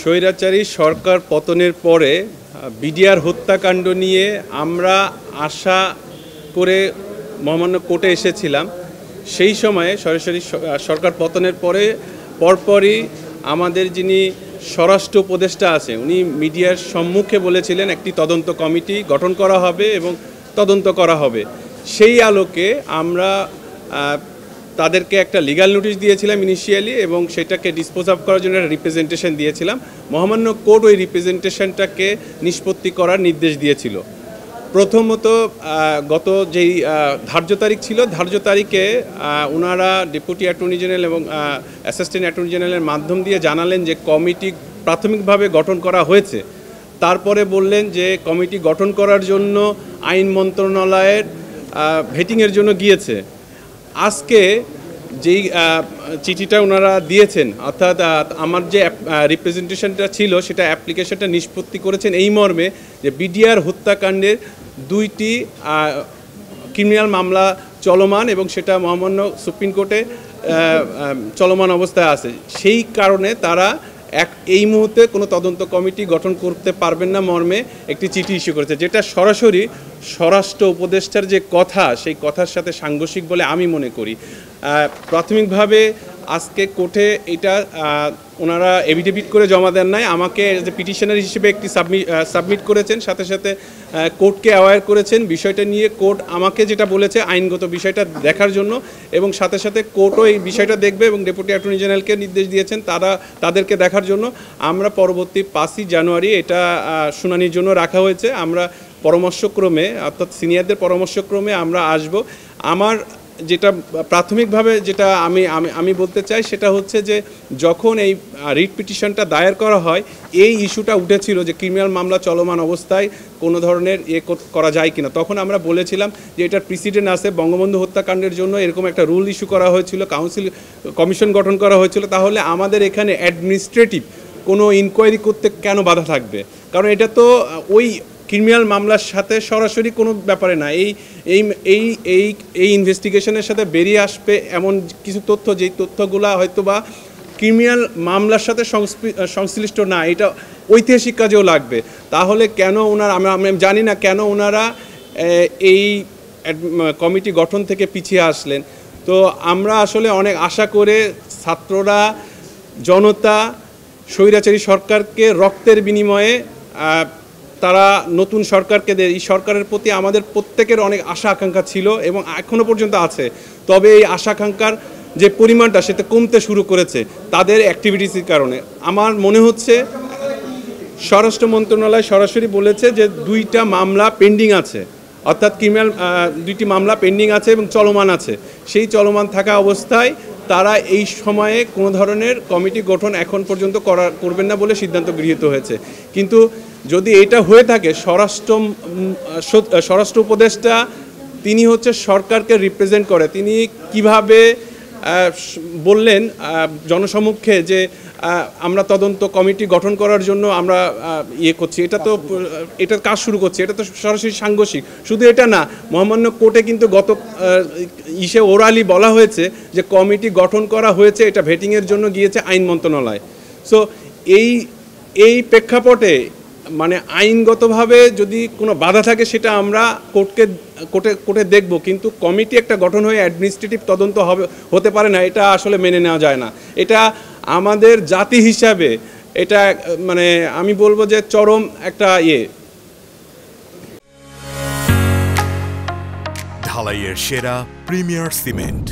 স্বৈরাচারী সরকার পতনের পরে বিডিআর হত্যাকাণ্ড নিয়ে আমরা আশা করে মহামান্য কোর্টে এসেছিলাম। সেই সময়ে সরাসরি সরকার পতনের পরপরই আমাদের যিনি স্বরাষ্ট্র উপদেষ্টা আছে উনি মিডিয়ার সম্মুখে বলেছিলেন একটি তদন্ত কমিটি গঠন করা হবে এবং তদন্ত করা হবে। সেই আলোকে আমরা তাদেরকে একটা লিগ্যাল নোটিশ দিয়েছিলাম ইনিশিয়ালি এবং সেটাকে ডিসপোজ অফ করার জন্য একটা রিপ্রেজেন্টেশন দিয়েছিলাম। মহামান্য কোর্ট ওই রিপ্রেজেন্টেশনটাকে নিষ্পত্তি করার নির্দেশ দিয়েছিল। প্রথমত গত যেই ধার্য তারিখ ছিল, ধার্য তারিখে ওনারা ডেপুটি অ্যাটর্নি জেনারেল এবং অ্যাসিস্ট্যান্ট অ্যাটর্নি জেনারেলের মাধ্যম দিয়ে জানালেন যে কমিটি প্রাথমিকভাবে গঠন করা হয়েছে। তারপরে বললেন যে কমিটি গঠন করার জন্য আইন মন্ত্রণালয়ের ভেটিংয়ের জন্য গিয়েছে। আজকে যেই চিঠিটা ওনারা দিয়েছেন, অর্থাৎ আমার যে রিপ্রেজেন্টেশনটা ছিল সেটা অ্যাপ্লিকেশনটা নিষ্পত্তি করেছেন এই মর্মে যে বিডিআর হত্যাকাণ্ডের 2টি ক্রিমিনাল মামলা চলমান এবং সেটা মহামান্য সুপ্রিম কোর্টে চলমান অবস্থায় আছে। সেই কারণে তারা এই মুহূর্তে কোনো তদন্ত কমিটি গঠন করতে পারবেন না মর্মে একটি চিঠি ইস্যু করেছে, যেটা সরাসরি স্বরাষ্ট্র উপদেষ্টার যে কথা সেই কথার সাথে সাংঘর্ষিক বলে আমি মনে করি। প্রাথমিকভাবে আজকে কোর্টে এটা ওনারা এফিডেভিট করে জমা দেন নাই, আমাকে যে পিটিশনার হিসেবে একটি সাবমিট করেছেন, সাথে সাথে কোর্টকে অ্যাওয়্যার করেছেন বিষয়টা নিয়ে। কোর্ট আমাকে যেটা বলেছে আইনগত বিষয়টা দেখার জন্য এবং সাথে সাথে কোর্টও এই বিষয়টা দেখবে এবং ডেপুটি অ্যাটর্নি জেনারেলকে নির্দেশ দিয়েছেন তাদেরকে দেখার জন্য। আমরা পরবর্তী 5ই জানুয়ারি এটা শুনানির জন্য রাখা হয়েছে। আমরা পরামর্শক্রমে অর্থাৎ সিনিয়রদের পরামর্শক্রমে আমরা আসব। আমার যেটা প্রাথমিকভাবে যেটা আমি বলতে চাই সেটা হচ্ছে যে যখন এই রিট পিটিশনটা দায়ের করা হয় এই ইস্যুটা উঠেছিল যে ক্রিমিনাল মামলা চলমান অবস্থায় কোনো ধরনের করা যায় কিনা, তখন আমরা বলেছিলাম যে এটার প্রিসিডেন্ট আছে, বঙ্গবন্ধু হত্যাকাণ্ডের জন্য এরকম একটা রুল ইস্যু করা হয়েছিল, কমিশন গঠন করা হয়েছিল। তাহলে আমাদের এখানে অ্যাডমিনিস্ট্রেটিভ কোনো ইনকোয়ারি করতে কেন বাধা থাকবে? কারণ এটা তো ওই ক্রিমিনাল মামলার সাথে সরাসরি কোনো ব্যাপারে না। এই ইনভেস্টিগেশনের সাথে বেরিয়ে আসবে এমন কিছু তথ্য, যেই তথ্যগুলো হয়তো বা ক্রিমিনাল মামলার সাথে সংশ্লিষ্ট না, এটা ঐতিহাসিক কাজেও লাগবে। তাহলে কেন ওনারা, আমি জানি না কেন ওনারা এই কমিটি গঠন থেকে পিছিয়ে আসলেন। তো আমরা আসলে অনেক আশা করে ছাত্ররা, জনতা স্বৈরাচারী সরকারকে রক্তের বিনিময়ে তারা নতুন সরকারকে দেয়। এই সরকারের প্রতি আমাদের প্রত্যেকের অনেক আশা আকাঙ্ক্ষা ছিল এবং এখনও পর্যন্ত আছে। তবে এই আশা আকাঙ্ক্ষার যে পরিমাণটা সেটা কমতে শুরু করেছে তাদের অ্যাক্টিভিটিসের কারণে। আমার মনে হচ্ছে স্বরাষ্ট্র মন্ত্রণালয় সরাসরি বলেছে যে 2টা মামলা পেন্ডিং আছে, অর্থাৎ ক্রিমিনাল 2টি মামলা পেন্ডিং আছে এবং চলমান আছে। সেই চলমান থাকা অবস্থায় তারা এই সময়ে কোনো ধরনের কমিটি গঠন এখন পর্যন্ত করবেন না বলে সিদ্ধান্ত গৃহীত হয়েছে। কিন্তু যদি এটা হয়ে থাকে, স্বরাষ্ট্র উপদেষ্টা তিনি হচ্ছে সরকারকে রিপ্রেজেন্ট করে, তিনি কিভাবে বললেন জনসমক্ষে যে আমরা তদন্ত কমিটি গঠন করার জন্য আমরা করছি, এটার কাজ শুরু করছি, এটা তো সরাসরি সাংঘর্ষিক। শুধু এটা না, মহামান্য কোর্টে কিন্তু গত ওরালি বলা হয়েছে যে কমিটি গঠন করা হয়েছে, এটা ভেটিংয়ের জন্য গিয়েছে আইন মন্ত্রণালয়। সো এই প্রেক্ষাপটে মানে আইনগতভাবে যদি কোনো বাধা থাকে সেটা আমরা কোর্টে দেখব, কিন্তু কমিটি একটা গঠন হয়ে অ্যাডমিনিস্ট্রেটিভ তদন্ত হতে পারে না, এটা আসলে মেনে নেওয়া যায় না। এটা আমাদের জাতি হিসাবে এটা মানে আমি বলবো যে চরম একটা ঢালাইয়ের সেরা প্রিমিয়ার সিমেন্ট।